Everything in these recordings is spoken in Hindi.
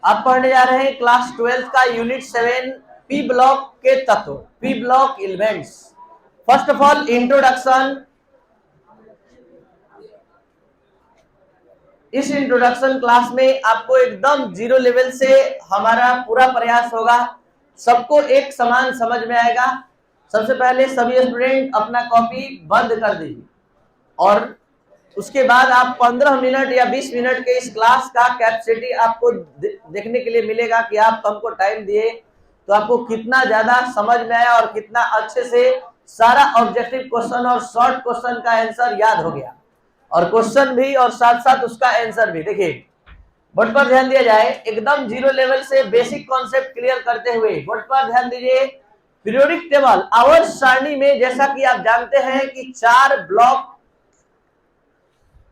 आप पढ़ने जा रहे हैं क्लास 12 का यूनिट 7 पी ब्लॉक के तत्व, P block elements. First of all introduction. इस इंट्रोडक्शन क्लास में आपको एकदम जीरो लेवल से हमारा पूरा प्रयास होगा, सबको एक समान समझ में आएगा। सबसे पहले सभी स्टूडेंट अपना कॉपी बंद कर दीजिए और उसके बाद आप 15 मिनट या 20 मिनट के इस क्लास का कैपेसिटी आपको देखने के लिए मिलेगा कि आप हमको टाइम दिए तो आपको कितना ज्यादा समझ में आया और कितना अच्छे से सारा ऑब्जेक्टिव क्वेश्चन और शॉर्ट क्वेश्चन का आंसर याद हो गया, और क्वेश्चन भी और साथ साथ उसका आंसर भी। देखिए बोर्ड पर ध्यान दिया जाए, एकदम जीरो लेवल से बेसिक कॉन्सेप्ट क्लियर करते हुए बोर्ड पर ध्यान दीजिए। पीरियोडिक टेबल आवर्त सारणी में जैसा कि आप जानते हैं कि 4 ब्लॉक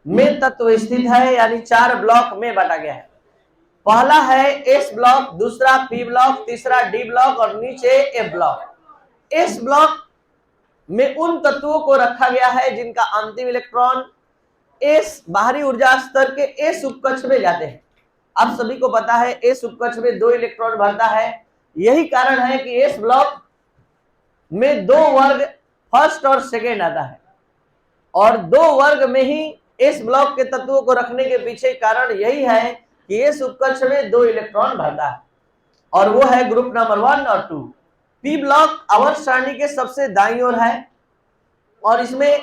में तत्व स्थित है, यानी 4 ब्लॉक में बांटा गया है। पहला है एस ब्लॉक, दूसरा पी ब्लॉक, तीसरा डी ब्लॉक और नीचे एफ ब्लॉक। एस ब्लॉक में उन तत्वों को रखा गया है जिनका अंतिम इलेक्ट्रॉन एस बाहरी ऊर्जा स्तर के एस उपकक्ष में जाते हैं। आप सभी को पता है एस उपकक्ष में 2 इलेक्ट्रॉन भरता है, यही कारण है कि एस ब्लॉक में 2 वर्ग फर्स्ट और सेकेंड आता है, और 2 वर्ग में ही इस ब्लॉक के तत्वों को रखने के पीछे कारण यही है कि इस उपकक्ष में 2 इलेक्ट्रॉन भरता है, और वो है ग्रुप नंबर 1 और 2। पी ब्लॉक आवर्त सारणी के सबसे दाईं ओर है और इसमें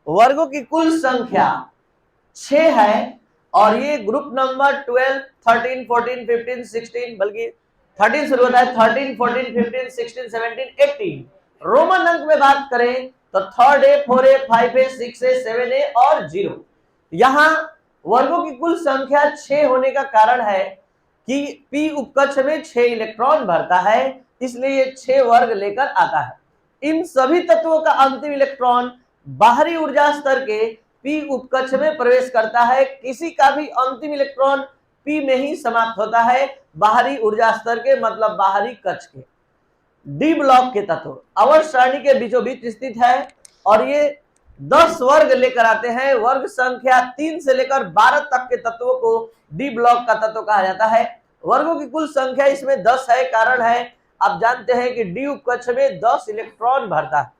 वर्गों की कुल संख्या 6 है, और ये ग्रुप नंबर 12, 13, 14, 15, 16, बल्कि 13 शुरू होता है, 13, 14, 15, 16, 17, 18। रोमन अंक में बात करें तो 3A, 4A, 5A, 6A, 7A और 0। यहां वर्गों की कुल संख्या 6 होने का कारण है कि पी उपकक्ष में 6 इलेक्ट्रॉन भरता है, इसलिए 6 वर्ग लेकर आता है। इन सभी तत्वों का अंतिम इलेक्ट्रॉन बाहरी ऊर्जा स्तर के पी उपकक्ष में प्रवेश करता है। किसी का भी अंतिम इलेक्ट्रॉन पी में ही समाप्त होता है, बाहरी ऊर्जा स्तर के मतलब बाहरी कक्ष के। डी ब्लॉक के तत्व आवर्त सारणी के बीचों बीच स्थित है और ये 10 वर्ग लेकर आते हैं। वर्ग संख्या 3 से लेकर 12 तक के तत्वों को डी ब्लॉक का तत्व कहा जाता है। वर्गों की कुल संख्या इसमें 10 है, कारण है आप जानते हैं कि डी उपकक्ष में 10 इलेक्ट्रॉन भरता है।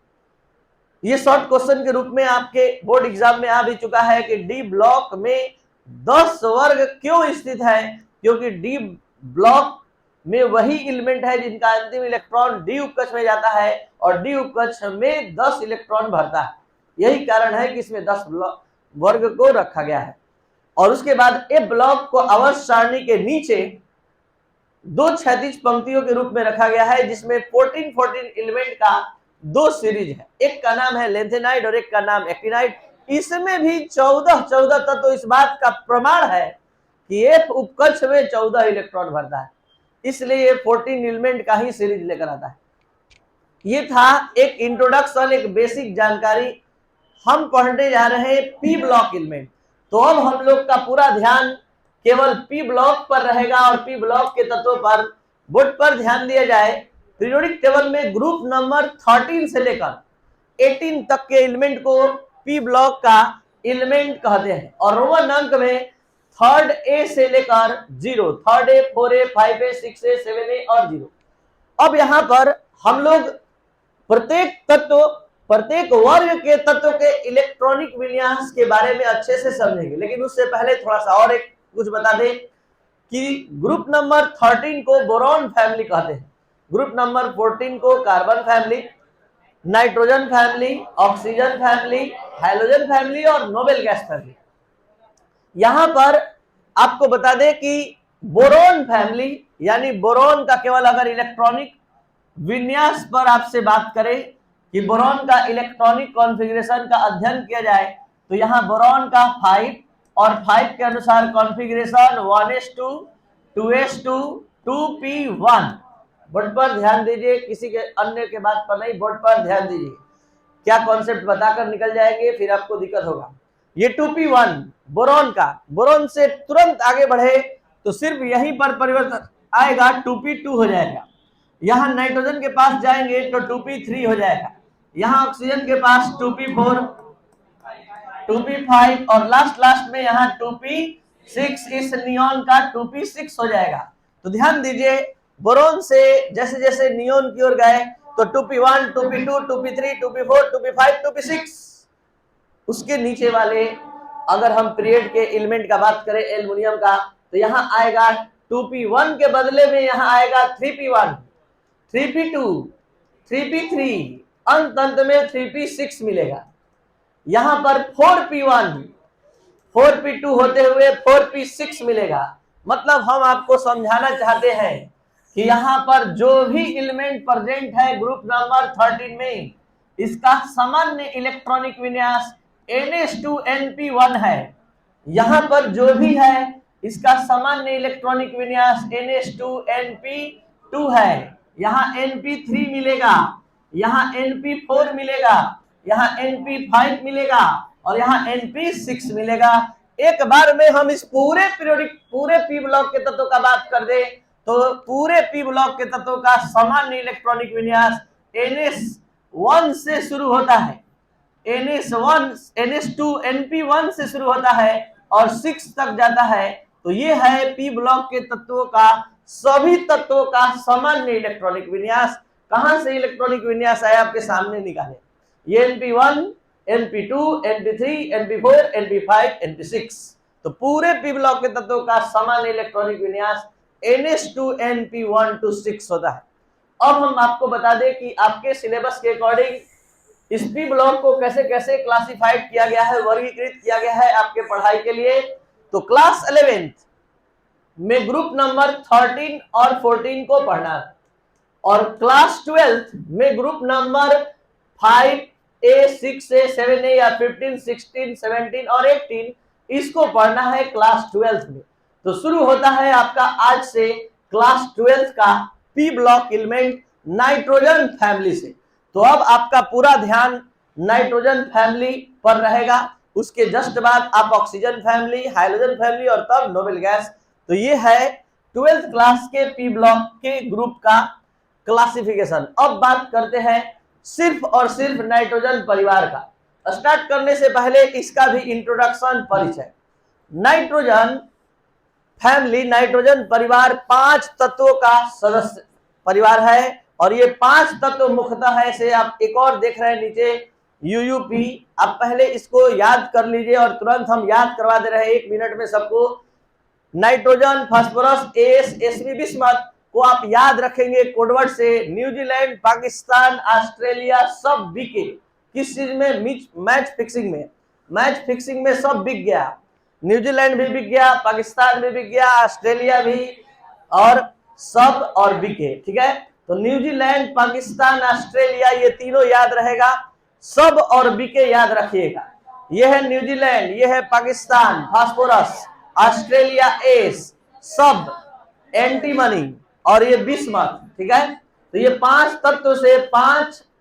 ये शॉर्ट क्वेश्चन के रूप में आपके बोर्ड एग्जाम में आ भी चुका है कि डी ब्लॉक में 10 वर्ग क्यों स्थित है, क्योंकि डी ब्लॉक में वही एलिमेंट है जिनका अंतिम इलेक्ट्रॉन डी उपकक्ष में जाता है और डी उपकक्ष में 10 इलेक्ट्रॉन भरता है। यही कारण है कि इसमें 10 वर्ग को रखा गया है। और उसके बाद ए ब्लॉक को आवर्त सारणी के नीचे 2 क्षैतिज पंक्तियों के रूप में रखा गया है, जिसमें 14 एलिमेंट का 2 सीरीज है। एक का नाम है लेंथेनाइड और एक का नाम एक्टिनाइड। इसमें भी 14 तत्व इस बात का प्रमाण है कि एफ उपकक्ष में 14 इलेक्ट्रॉन भरता है, इसलिए 14 एलिमेंट का ही सीरीज लेकर आता है। ये था एक इंट्रोडक्शन, एक बेसिक जानकारी। हम पढ़ने जा रहे हैं पी ब्लॉक एलिमेंट, तो अब हम लोग का पूरा ध्यान केवल पी ब्लॉक पर रहेगा और पी ब्लॉक के तत्वों पर। बोर्ड पर ध्यान दिया जाए, पीरियोडिक टेबल में ग्रुप नंबर 13 से लेकर 18 तक के एलिमेंट को पी ब्लॉक का एलिमेंट कहते हैं, और रोमन अंक में 3A से लेकर 0, 3A, 4A, 5A, 6A, 7A और 0। अब यहां पर हम लोग प्रत्येक तत्व, प्रत्येक वर्ग के तत्व के इलेक्ट्रॉनिक विन्यास के बारे में अच्छे से समझेंगे, लेकिन उससे पहले थोड़ा सा और एक कुछ बता दें कि ग्रुप नंबर 13 को बोरॉन फैमिली कहते हैं, ग्रुप नंबर 14 को carbon family, nitrogen family, oxygen family, hydrogen family और नोबेल गैस फैमिली। यहां पर आपको बता दें कि बोरॉन फैमिली यानी बोरॉन का केवल अगर इलेक्ट्रॉनिक विन्यास पर आपसे बात करें कि बोरॉन का इलेक्ट्रॉनिक कॉन्फ़िगरेशन का अध्ययन किया जाए तो यहां बोरॉन का 5 और 5 के अनुसार configuration 1s2, 2s2, 2p1। Board पर ध्यान दीजिए, किसी के अन्य के बात पर नहीं, बोर्ड पर ध्यान दीजिए। क्या कॉन्सेप्ट बताकर निकल जाएंगे फिर आपको दिक्कत होगा। ये 2p1 बोरॉन का, बोरॉन से तुरंत आगे बढ़े तो सिर्फ यहीं पर परिवर्तन आएगा, 2p2 हो जाएगा। यहां नाइट्रोजन के पास जाएंगे तो 2p3 हो जाएगा, यहां ऑक्सीजन के पास 2p4, 2p5 और लास्ट में यहां 2p6, इस नियॉन का 2p6 हो जाएगा। तो ध्यान दीजिए, बोरोन से जैसे जैसे नियोन की ओर गए तो 2p1, 2p2, 2p3, 2p4, 2p5, 2p6, उसके नीचे वाले अगर हम पीरियड के एलिमेंट का बात करें एल्युमिनियम का, तो यहाँ आएगा 2p1 के बदले में यहाँ आएगा 3p1, 3p2, 3p3, अंत में 3p6 मिलेगा। यहाँ पर 4p1, 4p2 होते हुए 4p6 मिलेगा। मतलब हम आपको समझाना चाहते हैं कि यहाँ पर जो भी एलिमेंट प्रेजेंट है ग्रुप नंबर 13 में, इसका सामान्य इलेक्ट्रॉनिक विन्यास NH2NP1 है। यहाँ पर जो भी है इसका सामान्य इलेक्ट्रॉनिक विन्यास NH2NP2 है। यहाँ NP3 मिलेगा, यहाँ NP4 मिलेगा, यहाँ NP5 मिलेगा और यहाँ NP6 मिलेगा। एक बार में हम इस पूरे पी ब्लॉक के तत्वों का बात कर दे तो पूरे पी ब्लॉक के तत्वों का सामान्य इलेक्ट्रॉनिक विन्यास NH1 से शुरू होता है, NH2 NP1 से शुरू होता है और 6 तक जाता है। तो ये है पी ब्लॉक के तत्वों का, सभी तत्वों का सामान्य इलेक्ट्रॉनिक विन्यास। कहां से इलेक्ट्रॉनिक विन्यास आया आपके सामने निकाले, ये NP1, NP2, NP3, NP4, NP5, NP6। तो पूरे पी ब्लॉक के तत्वों का सामान्य इलेक्ट्रॉनिक विन्यास NH2NP1 to 6 होता है। अब हम आपको बता दें कि आपके सिलेबस के अकॉर्डिंग इस पी ब्लॉक को कैसे कैसे क्लासिफाइड किया गया है, वर्गीकृत किया गया है आपके पढ़ाई के लिए। तो क्लास 11th में ग्रुप नंबर 13 और 14 को पढ़ना है और क्लास 12th में group number 5A, 6A, 7A या 15, 16, 17 और 18 इसको पढ़ना है क्लास 12th में। तो शुरू होता है आपका आज से क्लास 12th का P block element nitrogen family से। तो अब आपका पूरा ध्यान नाइट्रोजन फैमिली पर रहेगा, उसके जस्ट बाद आप ऑक्सीजन फैमिली, हाइड्रोजन फैमिली और तब नोबेल गैस। तो ये है 12th क्लास के पी ब्लॉक के ग्रुप का क्लासिफिकेशन। अब बात करते हैं सिर्फ और सिर्फ नाइट्रोजन परिवार का। स्टार्ट करने से पहले इसका भी इंट्रोडक्शन, परिचय। नाइट्रोजन फैमिली, नाइट्रोजन परिवार 5 तत्वों का सदस्य परिवार है और ये 5 तत्व मुख्यतः है से आप एक और देख रहे हैं नीचे UUP। आप पहले इसको याद कर लीजिए और तुरंत हम याद करवा दे रहे हैं 1 मिनट में सबको। Nitrogen, phosphorus, S, SB, bismuth को आप याद रखेंगे कोडवर्ड से। न्यूजीलैंड, पाकिस्तान, ऑस्ट्रेलिया सब बिके किस चीज में, मैच फिक्सिंग में। मैच फिक्सिंग में सब बिक गया, न्यूजीलैंड भी बिक गया, पाकिस्तान भी बिक गया, ऑस्ट्रेलिया भी, और सब और बिके। ठीक है, तो न्यूजीलैंड, पाकिस्तान, ऑस्ट्रेलिया ये तीनों याद रहेगा। सब और बिके याद रखिएगा। ये है न्यूजीलैंड, ये है पाकिस्तान फास्फोरस, ऑस्ट्रेलिया एस, सब एंटीमनी और ये बिस्मथ। ठीक है, तो ये 5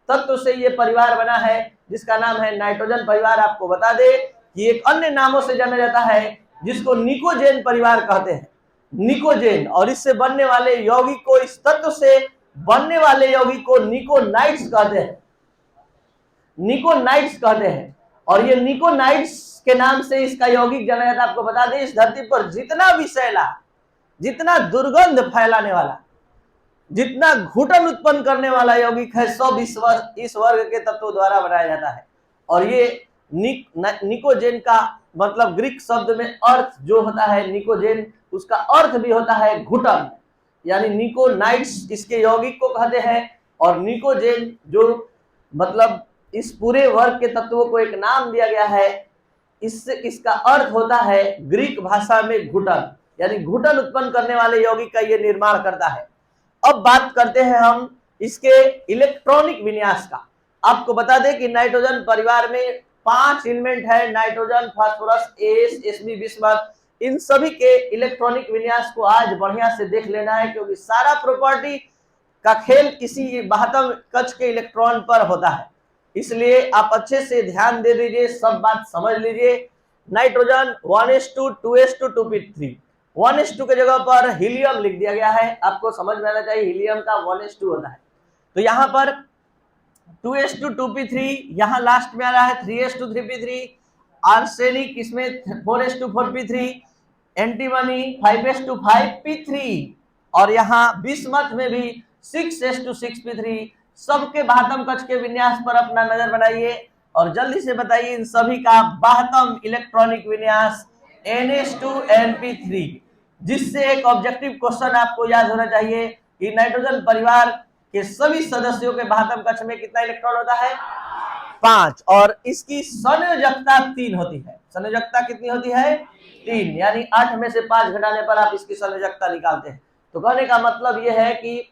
तत्व से ये परिवार बना है जिसका नाम है नाइट्रोजन परिवार। आपको बता दे कि एक अन्य नामों से जाना जाता है जिसको निकोजेन परिवार कहते हैं, निकोजेन। और इससे बनने वाले यौगिक को, इस तत्व से बनने वाले यौगिक को निकोनाइट्स कहते हैं, निकोनाइट्स कहते हैं। और ये निकोनाइट्स के नाम से इसका यौगिक जाना जाता है। आपको बता दें इस धरती पर जितना विषैला, जितना दुर्गंध फैलाने वाला, जितना घुटन उत्पन्न करने वाला यौगिक है, सब इस वर्ग के तत्वों द्वारा बनाया जाता है। और ये निकोजेन का मतलब ग्रीक शब्द में अर्थ जो होता है निकोजेन, उसका अर्थ भी होता है घुटन, यानी निकोनाइट्स इसके यौगिक को कहते हैं। और निकोजेन जो मतलब इस पूरे वर्ग के तत्वों को एक नाम दिया गया है, इससे इसका अर्थ होता है ग्रीक भाषा में घुटन, यानी घुटन उत्पन्न करने वाले यौगिक का ये निर्माण करता है। अब बात करते हैं हम इसके इलेक्ट्रॉनिक विन्यास का। आपको बता दें कि नाइट्रोजन परिवार में 5 एलिमेंट है, nitrogen, phosphorus, S, SB, bismuth. इन सभी के इलेक्ट्रॉनिक विन्यास को आज बढ़िया से देख लेना है, क्योंकि सारा प्रॉपर्टी का खेल इसी 72 कक्ष के इलेक्ट्रॉन पर होता है। इसलिए आप अच्छे से ध्यान दे दीजिए, सब बात समझ लीजिए। Nitrogen 1s2, 2s2, 2p3, 1s2 के जगह पर हीलियम लिख दिया गया है। आपको समझ में आना चाहिए हीलियम का 1s2 होता है। तो यहाँ पर 2s2, 2p3, यहाँ लास्ट में आ रहा है 3s2, 3p3, आर्सेनिक इसमें 4s2, 4p3, antimony 5s2, 5p3, और यहाँ बिस्मथ में भी 6s2 6p3। सबके बाह्यतम कक्ष के विन्यास पर अपना नजर बनाइए और जल्दी से बताइए इन सभी का बाह्यतम इलेक्ट्रॉनिक विन्यास NH2np3, जिससे एक ऑब्जेक्टिव क्वेश्चन आपको याद होना चाहिए कि नाइट्रोजन परिवार के सभी सदस्यों के बाह्यतम कक्ष में कितना इलेक्ट्रॉन होता है? 5, और इसकी संयोजकता 3 होती है। संयोजकता कितनी होती है? 3, यानी 8 में से 5 घटाने पर आप इसकी संयोजकता निकालते हैं। तो कहने का मतलब यह है कि,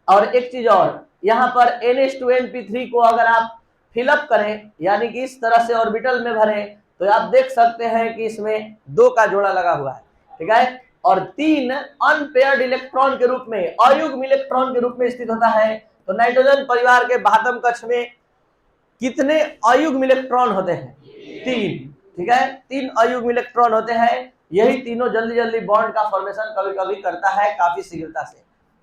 और एक चीज और, यहाँ पर NH2np3 को अगर आप फिलअप करें, यानी कि इस तरह से ऑर्बिटल में भरें, तो आप देख सकते हैं कि इसमें 2 का जोड़ा लगा हुआ है, ठीक है, और 3 अनपेयर्ड इलेक्ट्रॉन के रूप में, अयुग्म इलेक्ट्रॉन के रूप में स्थित होता है। तो नाइट्रोजन परिवार के बाह्यतम कक्ष में कितने अयुग्म इलेक्ट्रॉन होते हैं? 3, ठीक है, 3 अयुग्म इलेक्ट्रॉन होते हैं। यही तीनों जल्दी जल्दी बॉन्ड का फॉर्मेशन कभी कभी करता है काफी शीघ्रता से।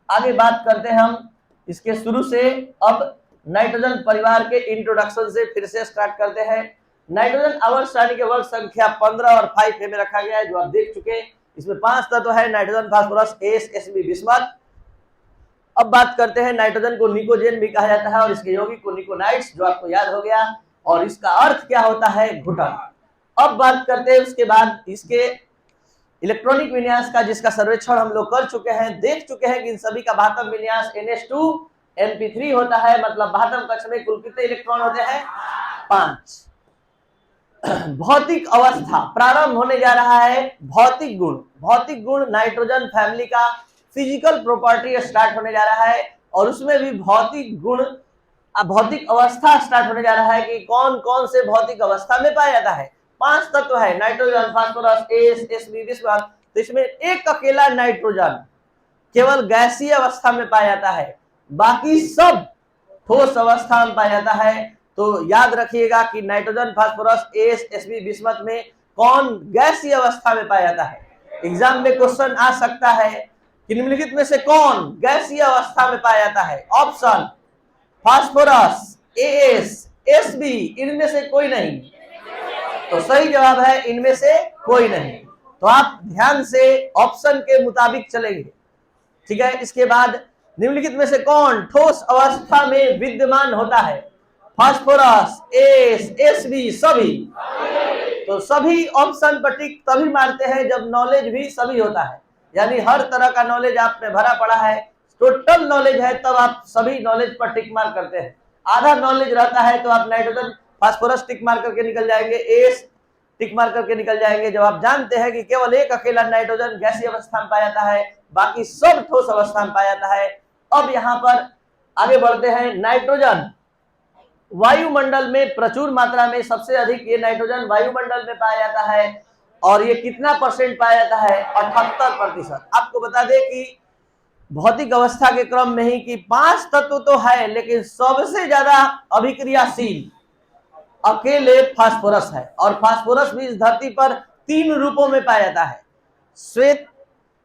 आगे बात करते हैं हम इसके शुरू से। अब नाइट्रोजन परिवार के इंट्रोडक्शन से फिर से स्टार्ट करते हैं। नाइट्रोजन आवर्त सारणी के वर्ग संख्या 15 और 5A में रखा गया है, जो आप देख चुके हैं। इसमें 5 तत्व है, nitrogen, phosphorus, S, Sb, bismuth. अब बात करते हैं, नाइट्रोजन को निकोजेन भी कहा जाता है और इसके यौगिक को निकोनाइट्स, जो आपको याद हो गया, और इसका अर्थ क्या होता है? घुटन। अब बात करते हैं उसके बाद इसके इलेक्ट्रॉनिक विन्यास का, जिसका सर्वेक्षण हम लोग कर चुके हैं, देख चुके हैं कि इन सभी का बाह्यतम विन्यास NH2np3 होता है। मतलब बाह्यतम कक्ष में कुल कितने इलेक्ट्रॉन होते हैं? 5। भौतिक अवस्था प्रारंभ होने जा रहा है। भौतिक गुण, भौतिक गुण नाइट्रोजन फैमिली का फिजिकल प्रॉपर्टी स्टार्ट होने जा रहा है, और उसमें भी भौतिक गुण, भौतिक अवस्था स्टार्ट होने जा रहा है कि कौन कौन से भौतिक अवस्था में पाया जाता है। 5 तत्व है, nitrogen, phosphorus, S, Sb, bismuth. तो इसमें एक अकेला नाइट्रोजन केवल गैसीय अवस्था में पाया जाता है, बाकी सब ठोस अवस्था में पाया जाता है। तो याद रखिएगा कि nitrogen, phosphorus, S, Sb, bismuth में कौन गैसीय अवस्था में पाया जाता है। एग्जाम में क्वेश्चन आ सकता है कि निम्नलिखित में से कौन गैसीय अवस्था में पाया जाता है? ऑप्शन: फास्फोरस, एस, Sb, इनमें से कोई नहीं। तो सही जवाब है इनमें से कोई नहीं। तो आप ध्यान से ऑप्शन के मुताबिक चलेंगे, ठीक है। इसके बाद निम्नलिखित में से कौन ठोस अवस्था में विद्यमान होता है? फास्फोरस, एस, Sb, सभी। तो सभी ऑप्शन पर टिक तभी मारते हैं जब नॉलेज भी सभी होता है, यानी हर तरह का नॉलेज आप में भरा पड़ा है, टोटल नॉलेज है, तब आप सभी नॉलेज पर टिक मार करते हैं। आधा नॉलेज रहता है तो आप नाइट्रोजन, फास्फोरस टिक मार करके निकल जाएंगे, एस टिक मार करके निकल जाएंगे, जब आप जानते हैं कि केवल एक अकेला नाइट्रोजन गैसीय अवस्था में पाया जाता है, बाकी सब ठोस अवस्था में पाया जाता है। अब यहाँ पर आगे बढ़ते हैं। नाइट्रोजन वायुमंडल में प्रचुर मात्रा में, सबसे अधिक ये नाइट्रोजन वायुमंडल में पाया जाता है, और ये कितना परसेंट पाया जाता है? 78%। आपको बता दें कि भौतिक अवस्था के क्रम में ही कि 5 तत्व तो है, लेकिन सबसे ज्यादा अभिक्रियाशील अकेले फास्फोरस है, और फास्फोरस भी इस धरती पर 3 रूपों में पाया जाता है: श्वेत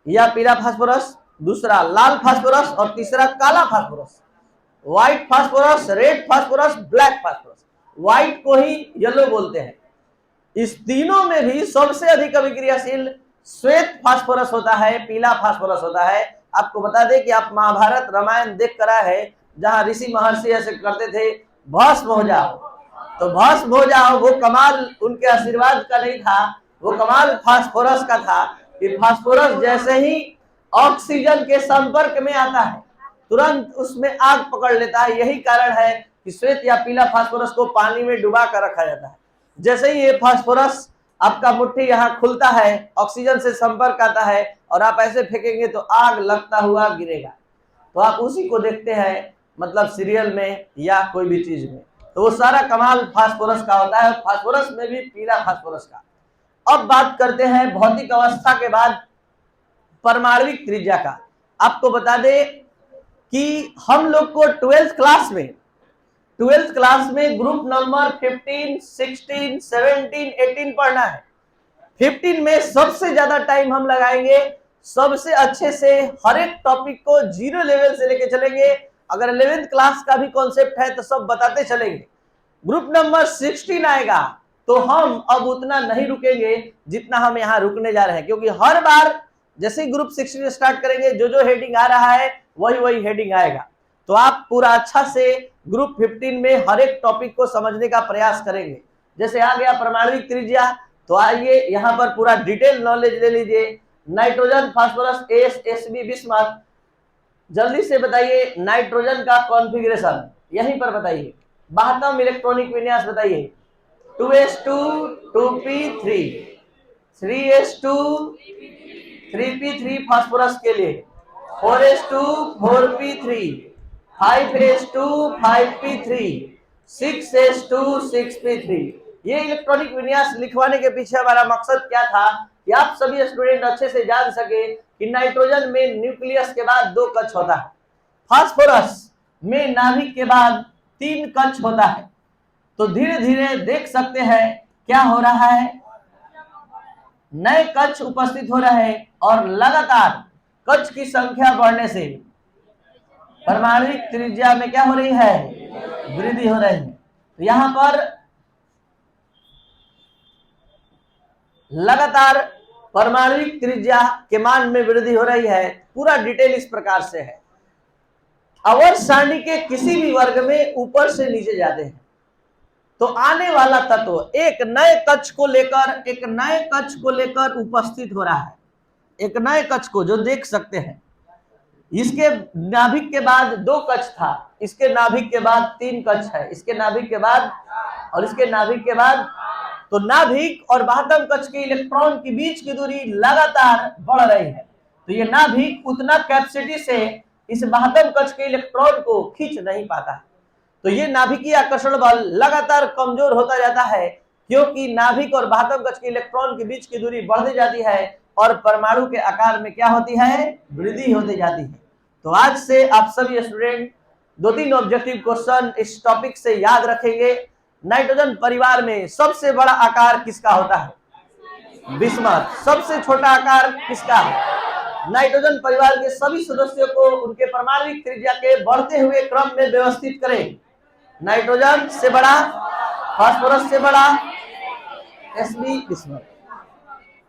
या पीला फास्फोरस, दूसरा लाल फास्फोरस, और तीसरा काला phosphorus. White phosphorus, red phosphorus, black phosphorus. White को ही येलो बोलते हैं। इस तीनों में भी सबसे अधिक अभिक्रियाशील श्वेत फास्फोरस होता है, पीला फास्फोरस होता है। आपको बता दें कि आप महाभारत रामायण देख कर आए हैं, जहां ऋषि महर्षि ऐसे करते थे, भस्म हो जाओ, तो भस्म हो जाओ, वो कमाल उनके आशीर्वाद का नहीं था, वो कमाल फास्फोरस का था कि फास्फोरस जैसे ही ऑक्सीजन के संपर्क में आता है तुरंत उसमें आग पकड़ लेता है। यही कारण है कि श्वेत या पीला फास्फोरस को पानी में डुबा कर रखा जाता है। जैसे ही ये फास्फोरस आपका मुट्ठी यहाँ खुलता है, ऑक्सीजन से संपर्क आता है, और आप ऐसे फेंकेंगे तो आग लगता हुआ गिरेगा। तो आप उसी को देखते हैं, मतलब सीरियल में या कोई भी चीज में, तो वो सारा कमाल फास्फोरस का होता है, फास्फोरस में भी पीला फास्फोरस का। अब बात करते हैं भौतिक अवस्था के बाद परमाणविक त्रिज्या का। आपको बता दें कि हम लोग को 12th क्लास में ग्रुप नंबर 15, 16, 17, 18 पढ़ना है। 15 में सबसे ज्यादा टाइम हम लगाएंगे, सबसे अच्छे से हर एक टॉपिक को 0 लेवल से लेके चलेंगे। अगर 11th क्लास का भी कॉन्सेप्ट है तो सब बताते चलेंगे। ग्रुप नंबर 16 आएगा तो हम अब उतना नहीं रुकेंगे जितना हम यहाँ रुकने जा रहे हैं, क्योंकि हर बार जैसे ही ग्रुप 16 स्टार्ट करेंगे जो जो हेडिंग आ रहा है वही वही हेडिंग आएगा। तो आप पूरा अच्छा से ग्रुप 15 में हर एक टॉपिक को समझने का प्रयास करेंगे। जैसे आ गया परमाणुविक त्रिज्या, तो आइए यहाँ पर पूरा डिटेल नॉलेज ले लीजिए। Nitrogen, phosphorus, S, SB, bismuth, जल्दी से बताइए नाइट्रोजन का कॉन्फ़िगरेशन यहीं पर बताइए। 72 इलेक्ट्रॉनिक विन्यास बताइए। 2s2 2p3, 3s2 3p3 phosphorus के लिए, 4s2 4p3, 5s2 5p3, 6s2 6p3। ये इलेक्ट्रॉनिक विन्यास लिखवाने के पीछे हमारा मकसद क्या था कि आप सभी स्टूडेंट अच्छे से जान सके कि नाइट्रोजन में न्यूक्लियस के बाद 2 कक्ष होता है, फास्फोरस में नाभिक के बाद 3 कक्ष होता है। तो धीरे धीरे देख सकते हैं क्या हो रहा है, नए कक्ष उपस्थित हो रहे हैं और लगातार कक्ष की संख्या बढ़ने से परमाणुविक त्रिज्या में क्या हो रही है, वृद्धि हो रही है। तो यहां पर लगातार परमाणुविक त्रिज्या के मान में वृद्धि हो रही है। पूरा डिटेल इस प्रकार से है। आवर्त सारणी के किसी भी वर्ग में ऊपर से नीचे जाते हैं तो आने वाला तत्व एक नए कक्ष को लेकर उपस्थित हो रहा है। एक नए कक्ष को जो देख सकते हैं, इसके नाभिक के बाद 2 कक्ष था, इसके नाभिक के बाद 3 कक्ष है, इसके नाभिक के बाद और इसके नाभिक के बाद। तो नाभिक और बाह्यतम कक्ष के इलेक्ट्रॉन के बीच की दूरी लगातार बढ़ रही है। तो ये नाभिक उतना कैपेसिटी से इस बाह्यतम कक्ष के इलेक्ट्रॉन को खींच नहीं पाता है। तो ये नाभिकीय आकर्षण बल लगातार कमजोर होता जाता है, क्योंकि नाभिक और बाह्यतम कक्ष के इलेक्ट्रॉन के बीच की दूरी बढ़ती जाती है और परमाणु के आकार में क्या होती है, वृद्धि होती जाती है। तो आज से आप सभी स्टूडेंट 2-3 ऑब्जेक्टिव क्वेश्चन इस टॉपिक से याद रखेंगे। नाइट्रोजन परिवार में सबसे बड़ा आकार किसका होता है, बिस्मथ। सबसे छोटा आकार किसका है, नाइट्रोजन परिवार के सभी सदस्यों को उनके परमाणुविक त्रिज्या के बढ़ते हुए क्रम में व्यवस्थित करें। नाइट्रोजन से बड़ा, फास्फोरस से बड़ा, एसबी, बिस्मथ।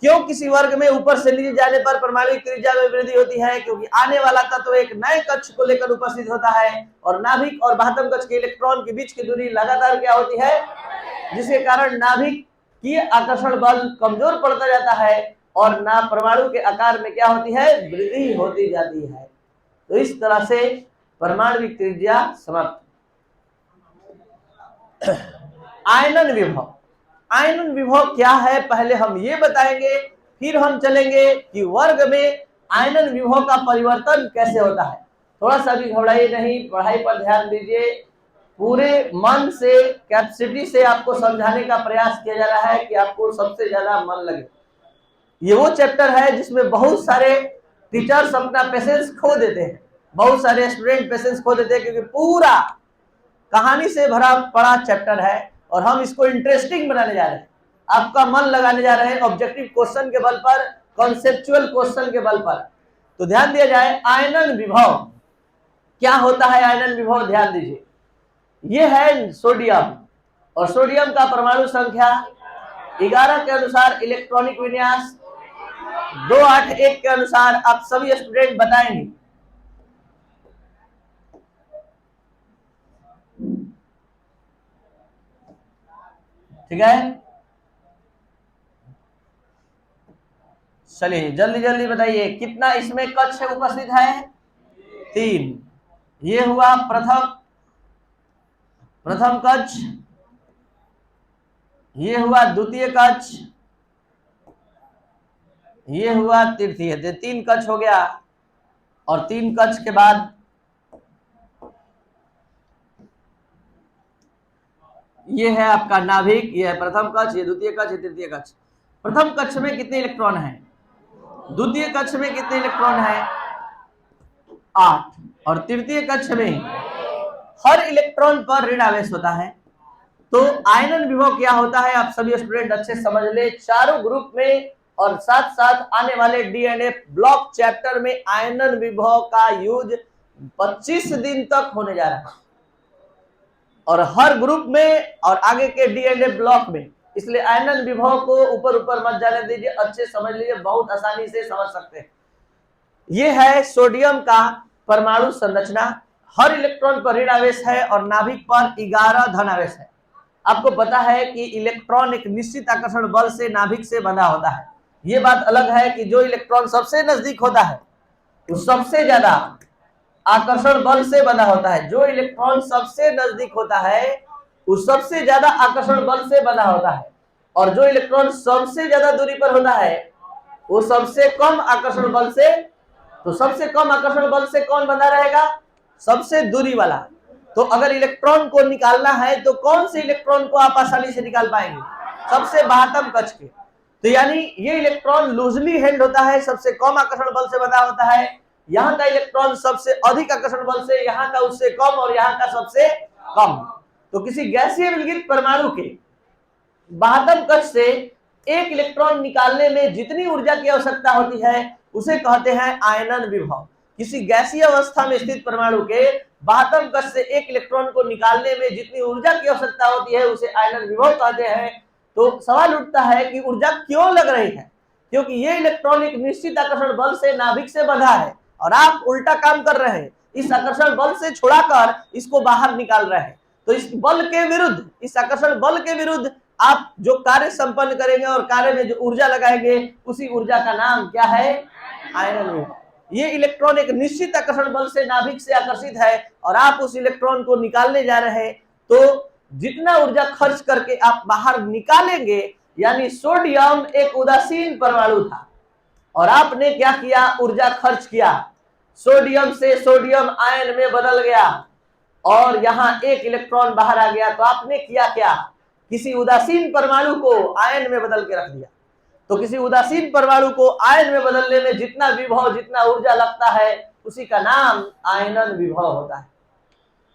क्यों किसी वर्ग में ऊपर से नीचे जाने पर परमाणुविक त्रिज्या में वृद्धि होती है, क्योंकि आने वाला तत्व एक नए कक्ष को लेकर उपस्थित होता है और नाभिक और बाह्यतम कक्ष के इलेक्ट्रॉन के बीच की दूरी लगातार क्या होती है, जिसके कारण नाभिक की आकर्षण बल कमजोर पड़ता जाता है और ना परमाणु के आकार में क्या होती है, वृद्धि होती जाती है। तो इस तरह से परमाणुविक त्रिज्या समाप्त। आयनन विभव, आयनन विभव क्या है पहले हम ये बताएंगे, फिर हम चलेंगे कि वर्ग में आयनन विभव का परिवर्तन कैसे होता है। थोड़ा सा भी घबराइए नहीं, पढ़ाई पर ध्यान दीजिए। पूरे मन से, कैपेसिटी से आपको समझाने का प्रयास किया जा रहा है कि आपको सबसे ज्यादा मन लगे। ये वो चैप्टर है जिसमें बहुत सारे टीचर्स अपना पेशेंस खो देते हैं, बहुत सारे स्टूडेंट पेशेंस खो देते हैं, क्योंकि पूरा कहानी से भरा पड़ा चैप्टर है और हम इसको इंटरेस्टिंग बनाने जा रहे हैं, आपका मन लगाने जा रहे हैं ऑब्जेक्टिव क्वेश्चन के बल पर, कॉन्सेप्चुअल क्वेश्चन के बल पर। तो ध्यान दिया जाए, आयनन विभव क्या होता है। आयनन विभव ध्यान दीजिए, ये है सोडियम और सोडियम का परमाणु संख्या 11 के अनुसार इलेक्ट्रॉनिक विन्यास 281 के अनुसार आप सभी स्टूडेंट बताएंगे। ठीक है, चलिए जल्दी जल्दी बताइए कितना इसमें कक्ष उपस्थित है, 3। ये हुआ प्रथम कक्ष, ये हुआ द्वितीय कक्ष, ये हुआ तृतीय। 3 कक्ष हो गया और 3 कक्ष के बाद ये है आपका नाभिक, ये है प्रथम कक्ष, ये द्वितीय कक्ष, ये तृतीय कक्ष। प्रथम कक्ष में कितने इलेक्ट्रॉन हैं, द्वितीय कक्ष में कितने इलेक्ट्रॉन हैं, 8। और तृतीय कक्ष में हर इलेक्ट्रॉन पर ऋण आवेश होता है। तो आयनन विभव क्या होता है आप सभी स्टूडेंट अच्छे समझ ले। चारों ग्रुप में और साथ साथ आने वाले डीएनए ब्लॉक चैप्टर में आयनन विभव का यूज 25 दिन तक होने जा रहा है और हर ग्रुप में और आगे के डीएनए ब्लॉक में। इसलिए आयनन विभव को ऊपर ऊपर मत जाने दीजिए, अच्छे समझ लीजिए, बहुत आसानी से समझ सकते हैं। ये है सोडियम का परमाणु संरचना। हर इलेक्ट्रॉन पर ऋण आवेश है और नाभिक पर 11 धन आवेश है। आपको पता है कि इलेक्ट्रॉन एक निश्चित आकर्षण बल से नाभिक से बंधा होता है। ये बात अलग है कि जो इलेक्ट्रॉन सबसे नजदीक होता है वो सबसे ज्यादा आकर्षण बल से बंधा होता है। जो इलेक्ट्रॉन सबसे नजदीक होता है वो सबसे ज्यादा आकर्षण बल से बंधा होता है, और जो इलेक्ट्रॉन सबसे ज्यादा दूरी पर होता है वो सबसे कम आकर्षण बल से। तो सबसे कम आकर्षण बल से कौन बंधा रहेगा? सबसे दूरी वाला। तो अगर इलेक्ट्रॉन को निकालना है तो कौन से इलेक्ट्रॉन को आप आसानी से निकाल पाएंगे? सबसे बाहतम कक्ष के। तो यानी ये इलेक्ट्रॉन लूजली हेल्ड होता है, सबसे कम आकर्षण बल से बंधा होता है। यहाँ का इलेक्ट्रॉन सबसे अधिक आकर्षण बल से, यहाँ का उससे कम, और यहाँ का सबसे कम। तो किसी गैसीय विलगित परमाणु के बाहतम कक्ष से एक इलेक्ट्रॉन निकालने में जितनी ऊर्जा की आवश्यकता होती है उसे कहते हैं आयनन विभव। किसी गैसीय अवस्था में स्थित परमाणु के बाहतम कक्ष से एक इलेक्ट्रॉन को निकालने में जितनी ऊर्जा की आवश्यकता होती है उसे आयनन विभव कहते हैं। तो सवाल उठता है कि ऊर्जा क्यों लग रही है? क्योंकि ये इलेक्ट्रॉन एक निश्चित आकर्षण बल से नाभिक से बंधा है और आप उल्टा काम कर रहे हैं, इस आकर्षण बल से छुड़ाकर इसको बाहर निकाल रहे हैं। तो इस बल के विरुद्ध, इस आकर्षण बल के विरुद्ध आप जो कार्य संपन्न करेंगे और कार्य में जो ऊर्जा लगाएंगे उसी ऊर्जा का नाम क्या है? आयनन विभव। ये इलेक्ट्रॉन एक निश्चित आकर्षण बल से नाभिक से आकर्षित है और आप उस इलेक्ट्रॉन को निकालने जा रहे हैं, तो जितना ऊर्जा खर्च करके आप बाहर निकालेंगे, यानी सोडियम एक उदासीन परमाणु था और आपने क्या किया? ऊर्जा खर्च किया, सोडियम से सोडियम आयन में बदल गया और यहाँ एक इलेक्ट्रॉन बाहर आ गया। तो आपने किया क्या? किसी उदासीन परमाणु को आयन में बदल के रख दिया। तो किसी उदासीन परमाणु को आयन में बदलने में जितना विभव, जितना ऊर्जा लगता है उसी का नाम आयनन विभव होता है।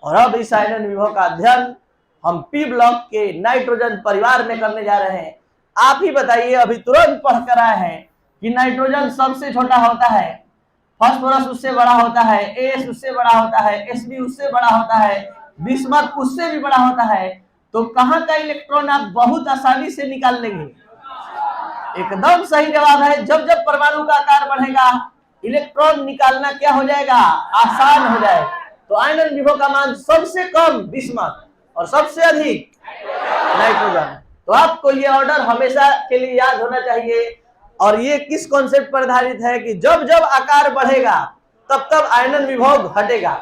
और अब इस आयनन विभव का अध्ययन हम पी ब्लॉक के नाइट्रोजन परिवार में करने जा रहे हैं। आप ही बताइए, अभी तुरंत पढ़ कर आए हैं कि नाइट्रोजन सबसे छोटा होता है, फास्फोरस उससे बड़ा होता है, एस उससे बड़ा होता है, एसबी उससे बड़ा होता है, बिस्मथ उससे भी बड़ा होता है। तो कहाँ का इलेक्ट्रॉन आप बहुत आसानी से निकाल लेंगे? एकदम सही जवाब है, जब जब परमाणु का आकार बढ़ेगा इलेक्ट्रॉन निकालना क्या हो जाएगा? आसान हो जाएगा। तो आयनन विभव का मान सबसे कम बिस्मथ और सबसे अधिक नाइट्रोजन। तो आपको ये ऑर्डर हमेशा के लिए याद होना चाहिए। और ये किस कॉन्सेप्ट पर आधारित है कि जब जब आकार बढ़ेगा तब तब आयनन विभव घटेगा,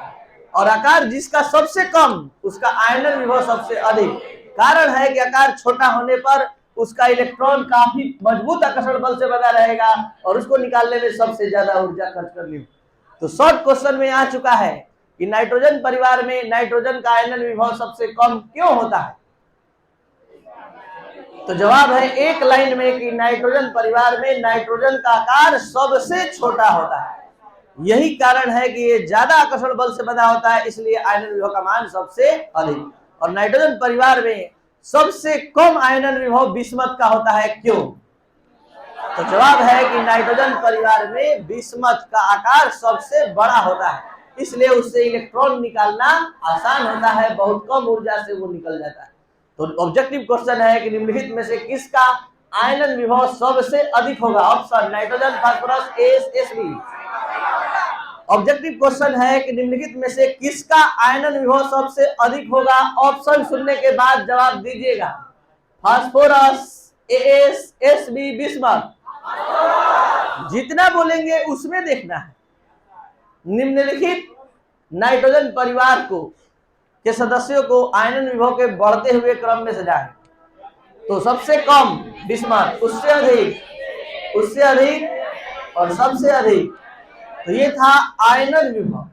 और आकार जिसका सबसे कम उसका आयनन विभव सबसे अधिक। कारण है कि आकार छोटा होने पर उसका इलेक्ट्रॉन काफी मजबूत आकर्षण बल से बना रहेगा और उसको निकालने में सबसे ज्यादा ऊर्जा खर्च करनी। तो शॉर्ट क्वेश्चन में आ चुका है कि नाइट्रोजन परिवार में नाइट्रोजन का आयनन विभव सबसे कम क्यों होता है? तो जवाब है एक लाइन में कि नाइट्रोजन परिवार में नाइट्रोजन का आकार सबसे छोटा होता है। यही कारण है कि ये ज्यादा आकर्षण बल से बना होता है, इसलिए आयनन विभव का मान सबसे अधिक। और नाइट्रोजन परिवार में सबसे कम आयनन विभव बिस्मथ का होता है। क्यों? तो जवाब है कि नाइट्रोजन परिवार में बिस्मथ का आकार सबसे बड़ा होता है, इसलिए उससे इलेक्ट्रॉन निकालना आसान होता है, बहुत कम ऊर्जा से वो निकल जाता है। तो ऑब्जेक्टिव क्वेश्चन है कि निम्नलिखित में से किसका आयनन विभव सबसे अधिक होगा? Option nitrogen, phosphorus, S, SB. Objective question है कि निम्नलिखित में से किसका आयनन विभव सबसे अधिक होगा? ऑप्शन सुनने के बाद जवाब दीजिएगा। Phosphorus, S, SB, bismuth. जितना बोलेंगे उसमें देखना है। निम्नलिखित नाइट्रोजन परिवार को के सदस्यों को आयनन विभव के बढ़ते हुए क्रम में सजाएं। तो सबसे कम बिस्मथ, उससे अधिक और सबसे अधिक। तो ये था आयनन विभव।